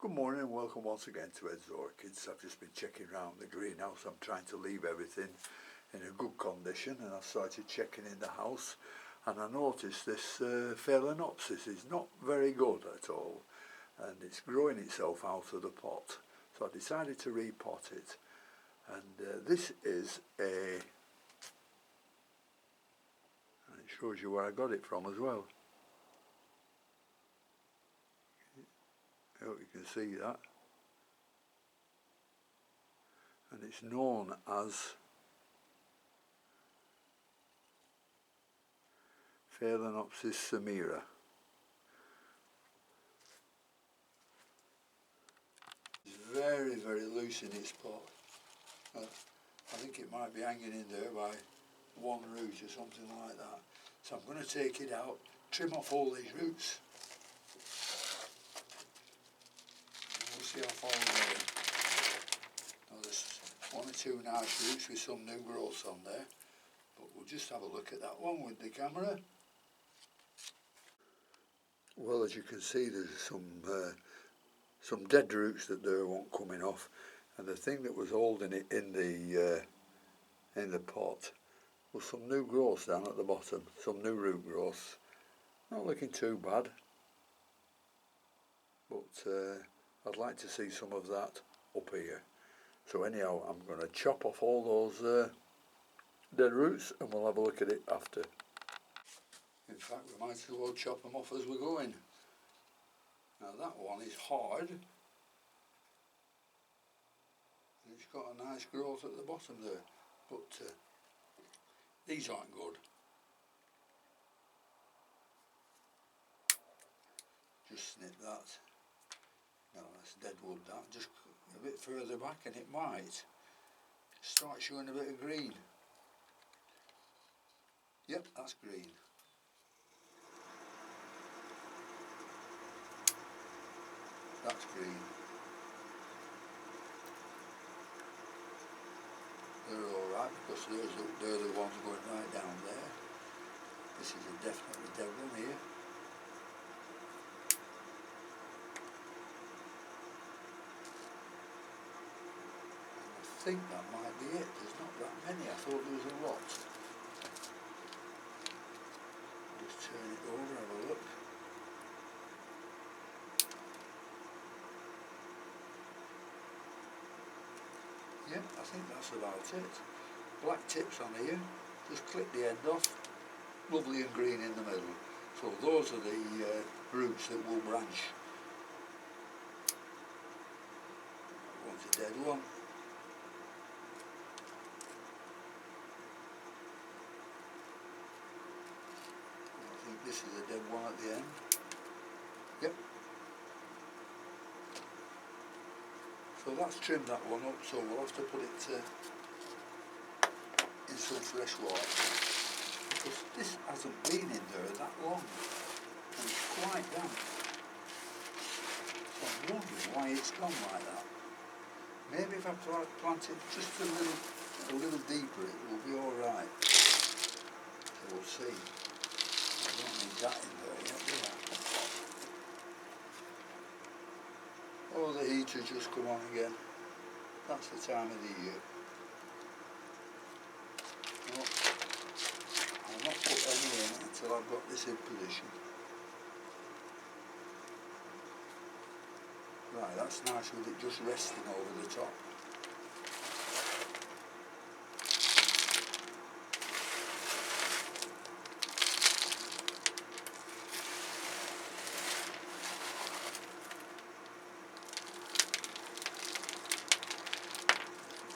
Good morning and welcome once again to Ed's Orchids. I've just been checking around the greenhouse. I'm trying to leave everything in a good condition, and I started checking in the house and I noticed this Phalaenopsis is not very good at all, and it's growing itself out of the pot. So I decided to repot it, and this is and it shows you where I got it from as well. I hope you can see that. And it's known as Phalaenopsis samira. It's very, very loose in its pot. I think it might be hanging in there by one root or something like that. So I'm going to take it out, trim off all these roots, and we'll see how far we're going. Now there's one or two nice roots with some new growth on there, but we'll just have a look at that one with the camera. Well, as you can see, there's some dead roots that there weren't coming off, and the thing that was holding it in the pot was some new growth down at the bottom, some new root growth. Not looking too bad, but I'd like to see some of that up here. So anyhow, I'm going to chop off all those dead roots and we'll have a look at it after. In fact, we might as well chop them off as we're going. Now that one is hard, and it's got a nice growth at the bottom there, but these aren't good. Just snip that. No, that's dead wood, that. Just a bit further back and it might start showing a bit of green. Yep, that's green. That's green. They're alright because they're the ones going right down there. This is a definitely dead one here. I think that might be it. There's not that many. I thought there was a lot. Just turn it over, have a look. Yeah, I think that's about it. Black tips on here, just clip the end off, lovely and green in the middle. So those are the roots that will branch. That one's a dead one. I think this is a dead one at the end. Yep. So that's trimmed that one up, so we'll have to put it in some fresh water, because this hasn't been in there that long and it's quite damp. So I'm wondering why it's gone like that. Maybe if I plant it just a little deeper, it will be alright. So we'll see. I don't need that in there yet, do I? Oh, the heater's just come on again. That's the time of the year. No, I'll not put any in until I've got this in position. Right, that's nice with it just resting over the top.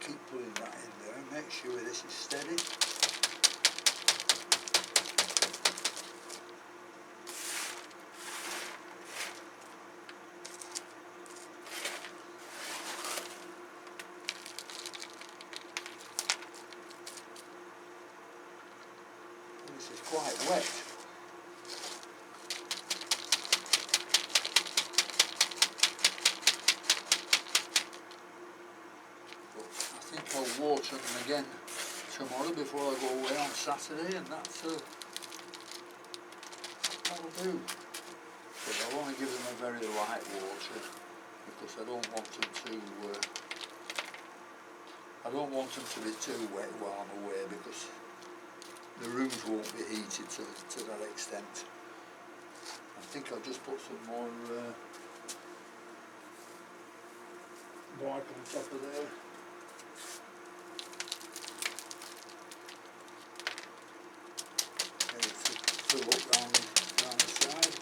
Keep putting that in there and make sure this is steady. This is quite wet. I think I'll water them again tomorrow before I go away on Saturday, and that'll do. But I'll only give them a very light water. because I don't want them to be too wet while I'm away, because the rooms won't be heated to that extent. I think I'll just put some more bark on top of there. Maybe fill up round the side.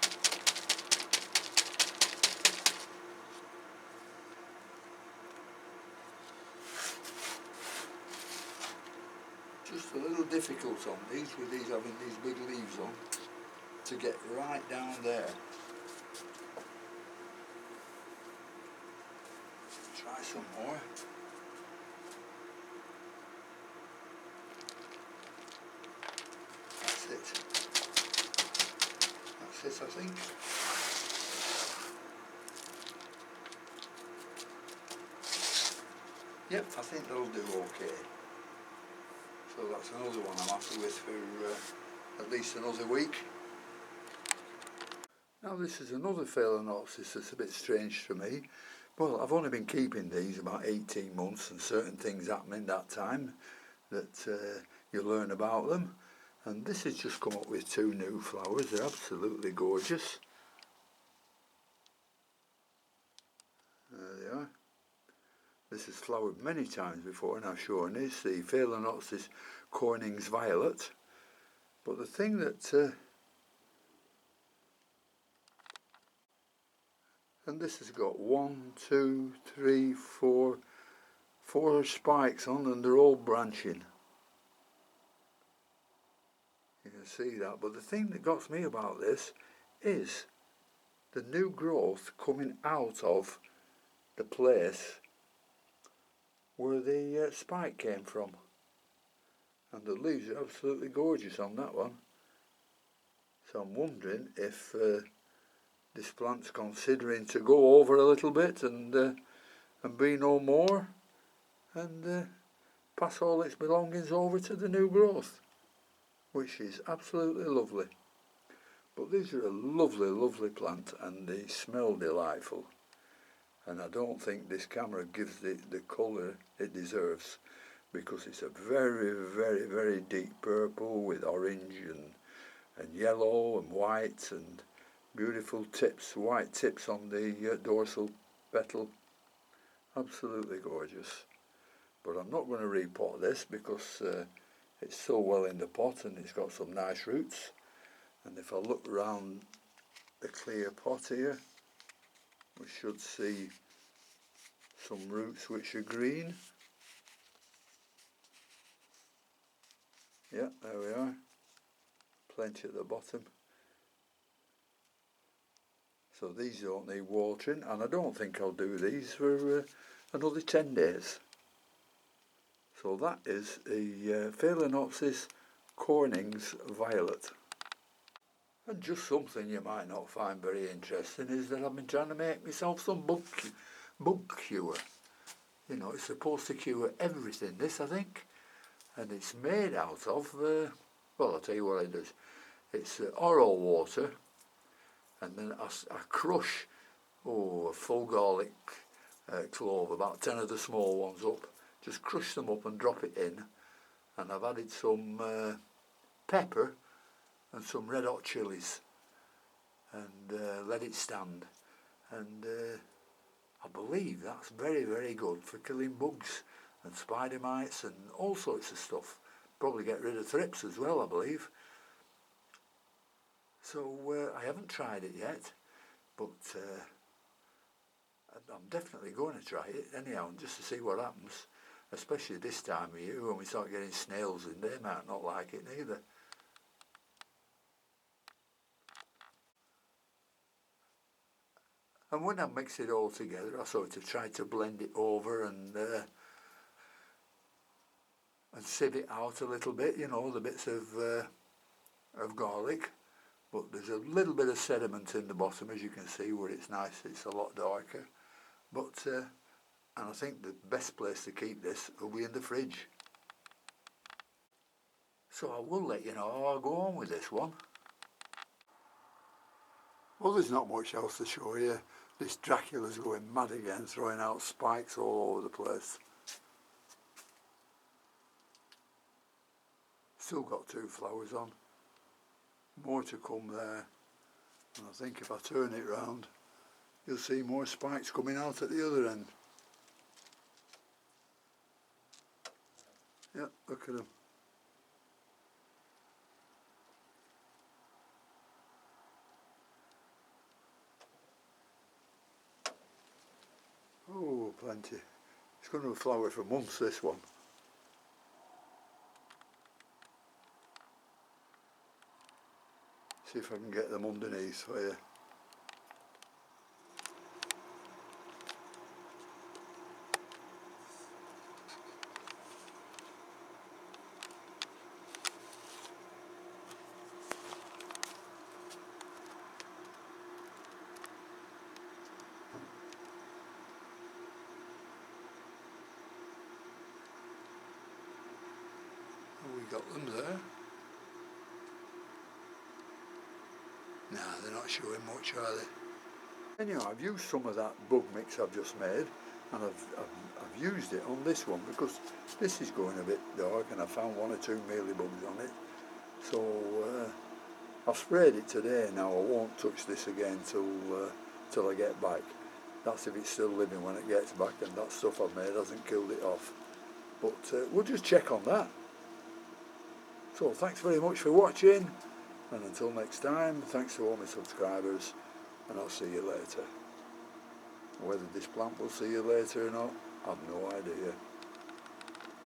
Just a little difficult on these, with these having these big leaves on, to get right down there. Try some more. That's it. That's it, I think. Yep, I think they'll do okay. So that's another one I'm happy with for at least another week. Now this is another Phalaenopsis that's a bit strange to me. Well, I've only been keeping these about 18 months, and certain things happen in that time that you learn about them. And this has just come up with 2 new flowers. They're absolutely gorgeous. There they are. This has flowered many times before, and I've shown this, the Phalaenopsis Corning's Violet. But the thing that and this has got 1, 2, 3, 4 spikes on, and they're all branching. You can see that. But the thing that got me about this is the new growth coming out of the place where the spike came from. And the leaves are absolutely gorgeous on that one. So I'm wondering if this plant's considering to go over a little bit and be no more, and pass all its belongings over to the new growth, which is absolutely lovely. But these are a lovely, lovely plant, and they smell delightful. And I don't think this camera gives it the colour it deserves, because it's a very, very, very deep purple with orange and yellow and white, and beautiful tips, white tips on the dorsal petal. Absolutely gorgeous. But I'm not going to repot this because it's so well in the pot and it's got some nice roots. And if I look around the clear pot here, we should see some roots which are green. Yeah, there we are. Plenty at the bottom. So these don't need watering, and I don't think I'll do these for another 10 days. So that is a Phalaenopsis Corning's Violet. And just something you might not find very interesting is that I've been trying to make myself some bug cure. You know, it's supposed to cure everything, this, I think. And it's made out of, well, I'll tell you what it is. It's oil water, and then I crush, a full garlic clove, about 10 of the small ones up. Just crush them up and drop it in. And I've added some pepper and some red hot chilies, and let it stand. And I believe that's very, very good for killing bugs and spider mites and all sorts of stuff. Probably get rid of thrips as well, I believe. So I haven't tried it yet, but I'm definitely going to try it anyhow, just to see what happens, especially this time of year when we start getting snails in. They might not like it neither. And when I mix it all together, I sort of try to blend it over and sieve it out a little bit, you know, the bits of garlic. But there's a little bit of sediment in the bottom, as you can see, where it's nice, it's a lot darker. But, and I think the best place to keep this will be in the fridge. So I will let you know how I go on with this one. Well, there's not much else to show you. This Dracula's going mad again, throwing out spikes all over the place. Still got 2 flowers on. More to come there. And I think if I turn it round, you'll see more spikes coming out at the other end. Yep, look at them. Oh, plenty. It's going to flower for months, this one. See if I can get them underneath for you. Oh, we got them there. Nah, they're not showing much, are they? Anyhow, I've used some of that bug mix I've just made, and I've used it on this one because this is going a bit dark, and I found 1 or 2 mealybugs on it. So I've sprayed it today. Now I won't touch this again till I get back. That's if it's still living when it gets back, and that stuff I've made hasn't killed it off. But we'll just check on that. So thanks very much for watching, and until next time, thanks to all my subscribers, and I'll see you later. Whether this plant will see you later or not, I've no idea.